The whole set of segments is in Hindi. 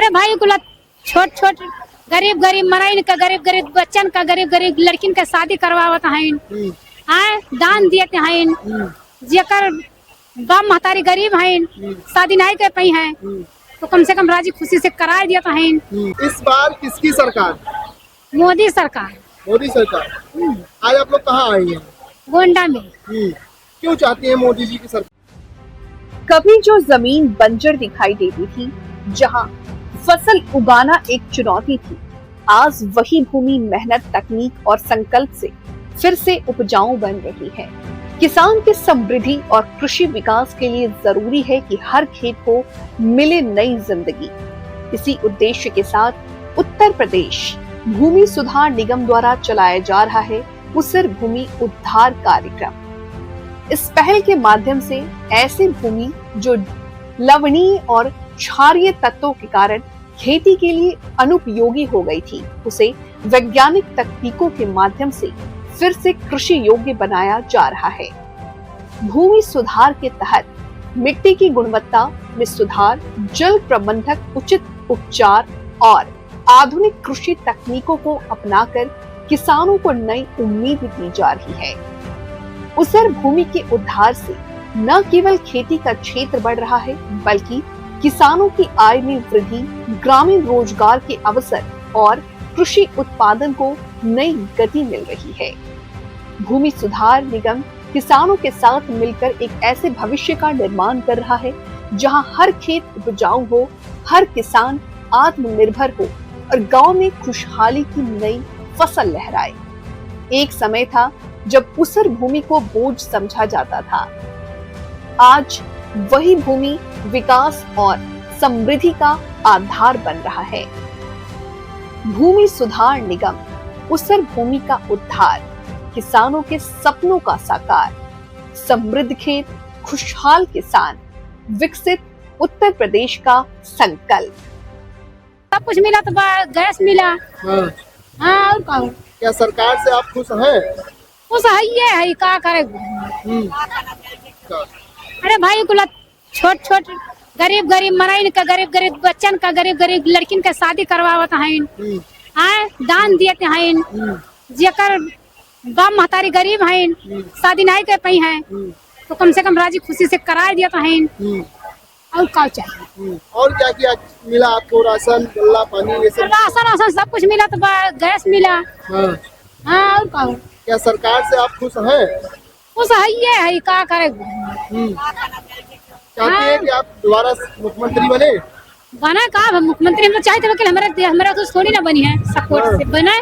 अरे भाई कुल छोट छोट गरीब गरीब मराइन का गरीब गरीब बच्चन का गरीब गरीब लड़किन का शादी करवावत हैं। हाँ दान दिए हैं जेकर बाप महतारी गरीब हैं शादी नहीं कर पाई हैं तो कम से कम राजी खुशी से करा दिया हैं। इस बार किसकी सरकार? मोदी सरकार। मोदी सरकार। आज आप लोग कहाँ आए हैं? गोंडा में। क्यों चाहती हैं मोदी जी की सरकार? कभी जो जमीन बंजर दिखाई देती थी, जहां फसल उगाना एक चुनौती थी, आज वही भूमि मेहनत, तकनीक और संकल्प से फिर से उपजाऊ बन रही है। किसान की समृद्धि और कृषि विकास के लिए जरूरी है कि हर खेत को मिले नई जिंदगी। इसी उद्देश्य के साथ उत्तर प्रदेश भूमि सुधार निगम द्वारा चलाया जा रहा है उसर भूमि उद्धार कार्यक्रम। इस पहल के माध्यम से ऐसी भूमि जो लवणीय और क्षारीय तत्वों के कारण खेती के लिए अनुपयोगी हो गई थी, उसे वैज्ञानिक तकनीकों के माध्यम से फिर से कृषि योग्य बनाया जा रहा है। भूमि सुधार के तहत मिट्टी की गुणवत्ता में सुधार, जल प्रबंधक, उचित उपचार और आधुनिक कृषि तकनीकों को अपनाकर किसानों को नई उम्मीद दी जा रही है। उसर भूमि के उद्धार से न केवल खेती का क्षेत्र बढ़ रहा है, बल्कि किसानों की आय में वृद्धि, ग्रामीण रोजगार के अवसर और कृषि उत्पादन को नई गति मिल रही है। भूमि सुधार निगम किसानों के साथ मिलकर एक ऐसे भविष्य का निर्माण कर रहा है जहां हर खेत उपजाऊ हो, हर किसान आत्मनिर्भर हो और गांव में खुशहाली की नई फसल लहराए। एक समय था जब उसर भूमि को बोझ समझा जाता था। आज वही भूमि विकास और समृद्धि का आधार बन रहा है। भूमि सुधार निगम, उसर भूमि का उद्धार, किसानों के सपनों का साकार, समृद्ध खेत, खुशहाल किसान, विकसित उत्तर प्रदेश का संकल्प। सब कुछ मिला तो गैस मिला। हाँ और क्या सरकार से आप खुश हैं? खुश है क्या करे। अरे भाई कुल छोट छोट गरीब गरीब मराइन का गरीब गरीब बच्चन का गरीब गरीब लड़किन का शादी करवावत हैं। हाँ दान दिए हैं जेकर बाप महतारी गरीब हैं शादी नहीं कर पाई हैं तो कम से कम राजी खुशी से करा दिया हैं। और क्या चाहिए? और क्या क्या मिला आपको? राशन, गल्ला, पानी, ये सब? राशन सब कुछ मिला तो गैस मिला। हाँ और क्या सरकार से आप खुश हैं? खुश है क्या करे। चाहते हैं कि आप दोबारा मुख्यमंत्री बने? बना का मुख्यमंत्री हम लोग चाहते हैं कि हमारा तो थोड़ी ना बनी है, सपोर्ट से बना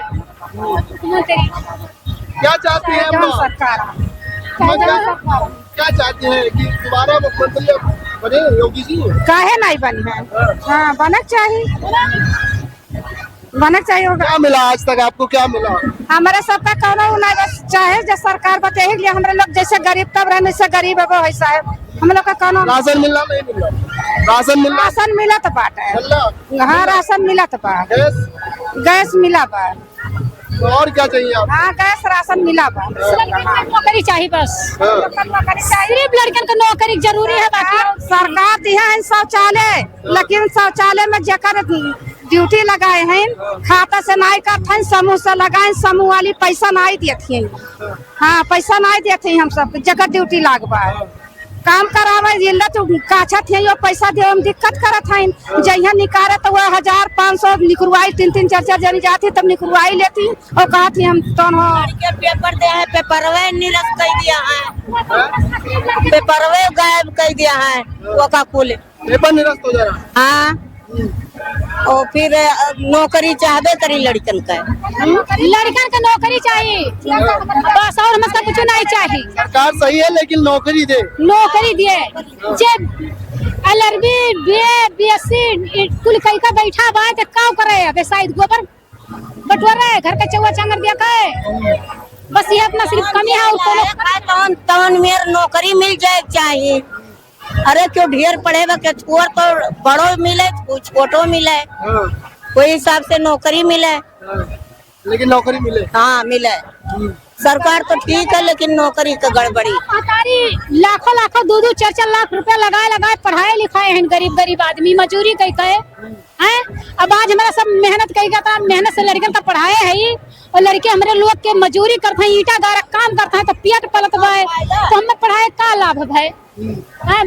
मुख्यमंत्री। क्या चाहते हैं सरकार? क्या चाहते हैं कि दोबारा मुख्यमंत्री बने योगी जी? काहे नहीं बनी है? हाँ बनना चाहिए, बनना चाहिए। क्या मिला आज तक आपको? क्या मिला? हमारे सबका कहना नहीं, बस चाहे जो सरकार बचे ही लिए हमारे लोग जैसे गरीब तब रहने से गरीब है वैसा है हम लोग का कहना। राशन मिलना नहीं मिला? राशन मिलना? राशन मिला तो बात है। हाँ राशन मिला तो बात। गैस मिला बा। तो और क्या चाहिए आप? हाँ गैस राशन मिला बा। नौकरी चाहिए बस। गरीब लड़कियों को नौकरी जरूरी है। बाकी सरकार दिया है शौचालय, लेकिन शौचालय में जकर ड्यूटी लगाए हैं खाता से नहीं करते, समूह से लगाए, समूह वाली पैसा नहीं देती। हाँ पैसा नहीं देती, हम सब जगह ड्यूटी लगवा काम करावे तो काछा थे यो पैसा दे हम दिक्कत करत हैं। जहिया निकारे तो वह 1500 निकलवाई, 3-3 4-4 जनी जाती तब निकलवाई लेती और कहती हम तो पेपर दे है, पेपरवे निरस्त कर दिया है, पेपरवे गायब कर दिया है वो का कुल पेपर निरस्त हो जा रहा। हाँ और फिर नौकरी चाहबे करी लड़कन का नौकरी चाहिए बस, और मतलब कुछ नहीं चाहिए। सरकार सही है लेकिन नौकरी दे, नौकरी दिए। LLB BSc कुल कई का बैठा बा तो काम करे शायद गोबर बटोरा है घर का चौवा चांगर दिया का बस ये अपना सिर्फ कमी है। और तवन मेर नौकरी मिल जाए चाहिए। अरे क्यों ढेर पढ़े के छोर तो बड़ो मिले छोटो मिले, कोई हिसाब से नौकरी मिले। लेकिन नौकरी मिले। हाँ मिले। सरकार तो ठीक है लेकिन नौकरी का गड़बड़ी। सरकारी लाखों लाखों 2-2 4-4 लाख रुपया लगाए पढ़ाए लिखाए हैं गरीब आदमी मजूरी कई कहे हैं। अब आज हमारा सब मेहनत कई का मेहनत से लड़कन का पढ़ाए है ही और लड़के हमारे लोग के मजूरी करते हैं ईटा गारा काम करते हैं तो पेट पलत भाई तो हमें पढ़ाए का लाभ है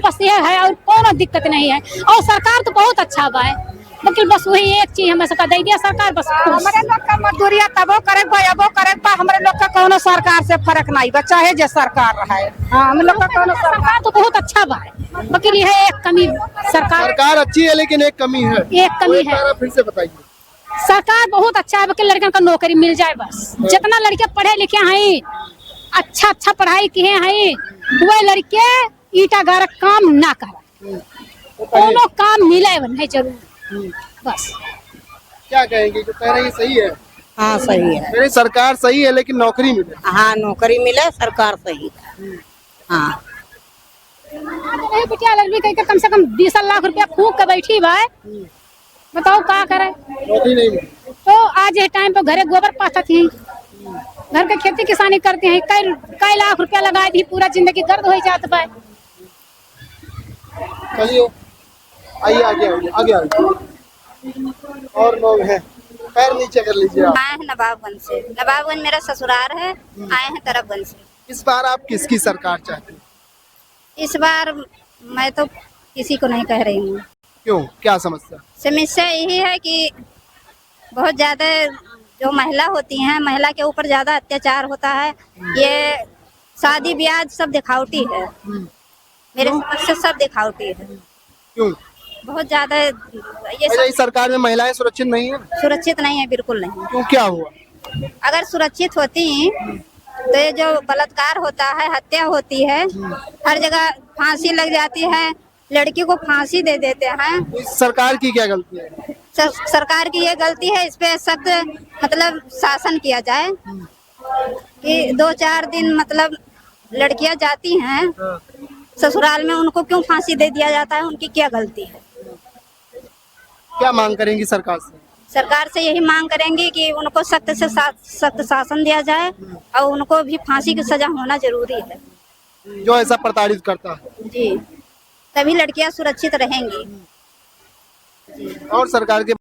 बस ये है और कोनो दिक्कत नहीं है। और सरकार तो बहुत अच्छा बा लेकिन बस वही एक चीज हमें सबका दे दिया सरकार बस हमारे लोग का मजदूरिया तबो करे बा अबो करे बा हमारे लोग का कोनो सरकार से फर्क नहीं बा चाहे जे सरकार रहे। हाँ हम लोग का कोनो सरकार तो बहुत अच्छा बा लेकिन यह एक कमी सरकार अच्छी है लेकिन एक कमी है। एक कमी है। फिर से बताइए। सरकार बहुत अच्छा है कि लड़कियों का नौकरी मिल जाए बस जितना लड़के पढ़े लिखे हैं अच्छा पढ़ाई किए हैं वो लड़के ईटा गारा काम ना करे कोनो काम मिले नहीं जरूर बस। क्या कहेंगे जो कह रहे हैं सही है? हाँ सही है। मेरी सरकार सही है लेकिन नौकरी मिले। हाँ नौकरी मिले सरकार सही है। हाँ बिटिया लड़की कह के कम से कम 20 लाख रुपया फूक के बैठी भाई बताओ क्या करे नौकरी नहीं मिली तो आज ये टाइम पे घरे गोबर पाता थी घर के खेती किसानी करते हैं कई लाख रुपया लगाए थी पूरा जिंदगी गर्द हो जाता भाई। चलिए आइए आगे और लोग हैं पैर नीचे कर लीजिए आप। आए हैं नवाबगंज से। नवाबगंज मेरा ससुराल है। आए हैं तरफगंज से। इस बार आप किसकी सरकार चाहते हैं? इस बार मैं तो किसी को नहीं कह रही हूँ। क्यों क्या समस्या यही है कि बहुत ज्यादा जो महिला होती हैं महिला के ऊपर ज्यादा अत्याचार होता है। ये शादी ब्याह सब दिखावटी है मेरे समझ से सब दिखावटी है। क्यों बहुत ज्यादा ये अच्छा, इस सरकार में महिलाएं सुरक्षित नहीं है? सुरक्षित नहीं है बिल्कुल नहीं। क्यों क्या हुआ? अगर सुरक्षित होती तो ये जो बलात्कार होता है हत्या होती है हर जगह फांसी लग जाती है लड़की को फांसी दे देते हैं। इस सरकार की क्या गलती है? सरकार की ये गलती है इस पे सख्त मतलब शासन किया जाए कि 2-4 दिन मतलब लड़कियां जाती हैं ससुराल में उनको क्यों फांसी दे दिया जाता है उनकी क्या गलती है। क्या मांग करेंगी सरकार से? सरकार से यही मांग करेंगे कि उनको सख्त से सख्त शासन दिया जाए और उनको भी फांसी की सजा होना जरूरी है जो ऐसा प्रताड़ित करता है। जी तभी लड़कियां सुरक्षित रहेंगी। और सरकार के